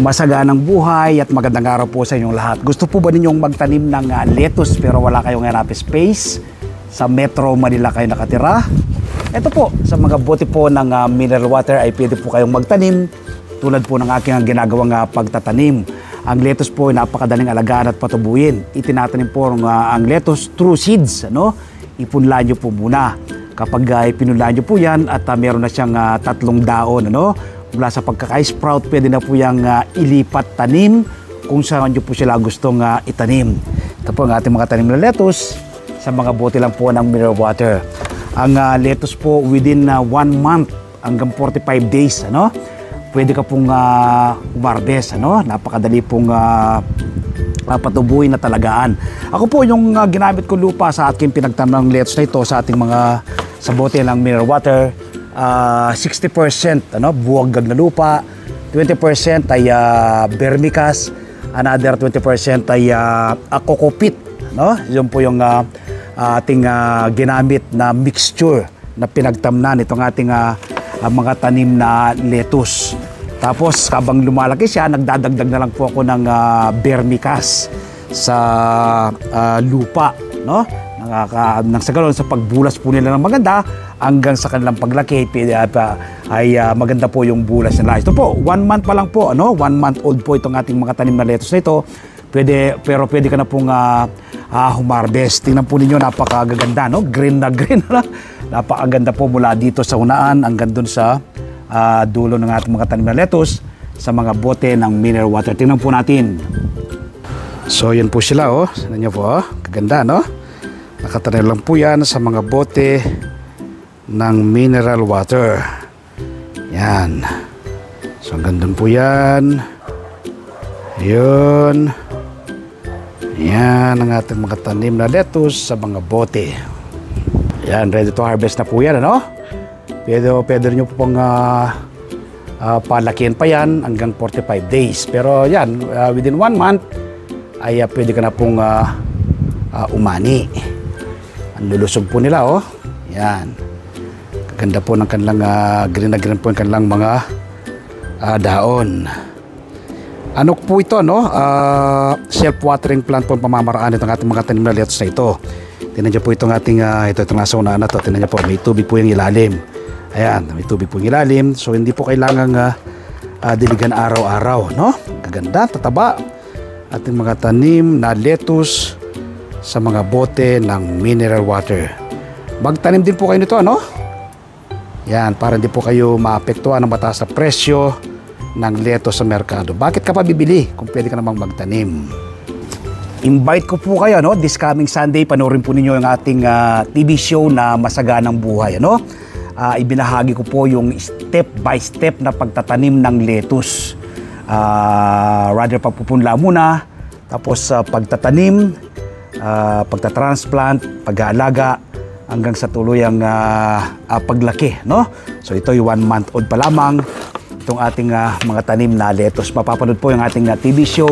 Masaganang buhay at magandang araw po sa inyong lahat. Gusto po ba ninyong magtanim ng lettuce pero wala kayong enough space? Sa Metro Manila kayo nakatira? Ito po, sa mga bote po ng mineral water ay pwede po kayong magtanim tulad po ng aking ginagawang pagtatanim. Ang lettuce po ay napakadaling alagaan at patubuin. Itinatanim po ang lettuce through seeds. Ipunla nyo po muna. Kapag pinunla nyo po yan at meron na siyang 3 daon, mula sa pagkaka-sprout, pwede na po yung ilipat tanim kung saan nyo po sila gustong itanim. Ito po ang ating mga tanim na lettuce sa mga bote lang po ng mineral water. Ang lettuce po within 1 month hanggang 45 days, pwede ka pong umarbes, napakadali pong patubuhin na talagaan. Ako po yung ginamit ko lupa sa aking pinagtanong lettuce na ito sa ating mga sa bote ng mineral water. 60% buwag na lupa, 20% ay vermicast, another 20% ay coco peat. Yun po yung ating ginamit na mixture na pinagtamnan itong ating mga tanim na lettuce. Tapos habang lumalaki siya, nagdadagdag na lang po ako ng vermicast sa lupa. Nang sa ganoon, sa pagbulas po nila ng maganda hanggang sa kanilang paglaki ay maganda po yung bulas nila. Ito po, 1 month pa lang po, 1 month old po itong ating mga tanim na lettuce na ito. Pero pwede ka na pong humarvest. Tingnan po ninyo, napakaganda, green na green. Napakaganda po mula dito sa unaan hanggang dun sa dulo ng ating mga tanim na lettuce sa mga bote ng mineral water. Tingnan po natin. So yan po sila, Tingnan nyo po, kaganda, Nakatanim lang po yan sa mga bote ng mineral water. Yan. So hanggang dun po yan. Yun. Yan ang ating mga tanim na lettuce sa mga bote. Yan, ready to harvest na po yan, Pwede nyo po pong palakihan pa yan hanggang 45 days. Pero yan, within 1 month ay pwede ka na pong umani. Ang lulusog po nila, Yan. Kaganda po ng kanilang green na green po yung kanilang mga daon. Ano po ito, self-watering plant po ang pamamaraan itong ating mga tanim na lettuce na ito. Tingnan niyo po itong ating, itong nasa unaan na ito. Tingnan niyo po, may tubig po yung ilalim. Ayan, may tubig po yung ilalim. So, hindi po kailangang diligan araw-araw, Kaganda, tataba. Ating mga tanim na lettuce sa mga bote ng mineral water. Magtanim din po kayo nito, Yan, para hindi po kayo maapektuhan ng mataas na presyo ng lettuce sa merkado. Bakit ka pa bibili kung pwede ka namang magtanim? Invite ko po kayo, this coming Sunday, panoorin po ninyo yung ating TV show na Masaganang Buhay, ibinahagi ko po yung step by step na pagtatanim ng lettuce. Rather pagpupunla muna, tapos pagtatanim, pagtatransplant, pag-aalaga, hanggang sa tuluyang paglaki, So ito yung 1 month old pa lamang itong ating mga tanim na lettuce. Mapapanood po yung ating TV show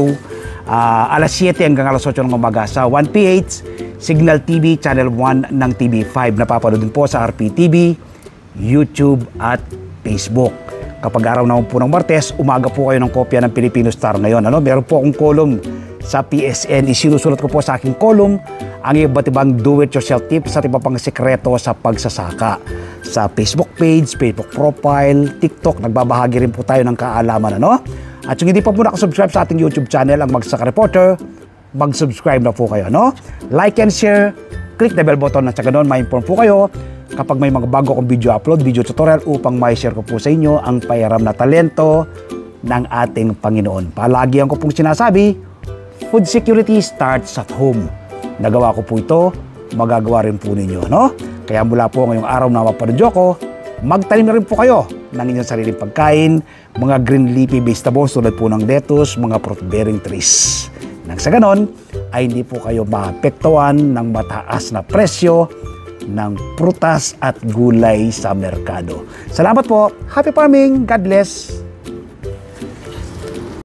alas 7 hanggang alas 8 ng umaga sa 1PH, Signal TV, Channel 1 ng TV5. Napapanood din po sa RPTV, YouTube at Facebook. Kapag araw naman po ng Martes, umaga po kayo ng kopya ng Filipino Star ngayon. Meron po akong column sa PSN. Isinusulat ko po sa aking column ang iba't ibang do-it-yourself tips at iba pang sekreto sa pagsasaka. Sa Facebook page, Facebook profile, TikTok, nagbabahagi rin po tayo ng kaalaman. At kung hindi pa po nakasubscribe sa ating YouTube channel, ang Magsasaka Reporter, mag-subscribe na po kayo. Like and share, click the bell button at saka doon, ma-inform po kayo kapag may mga bago akong video upload, video tutorial upang ma-share ko po sa inyo ang payaram na talento ng ating Panginoon. Palagi ko pong sinasabi, food security starts at home. Nagawa ko po ito, magagawa rin po ninyo, Kaya mula po ngayong araw na mapanood ko, magtanim na rin po kayo ng inyong sariling pagkain, mga green leafy vegetables tulad po ng lettuce, mga fruit-bearing trees. Nang sa ganon, ay hindi po kayo maapektuhan ng mataas na presyo ng prutas at gulay sa merkado. Salamat po. Happy farming. God bless.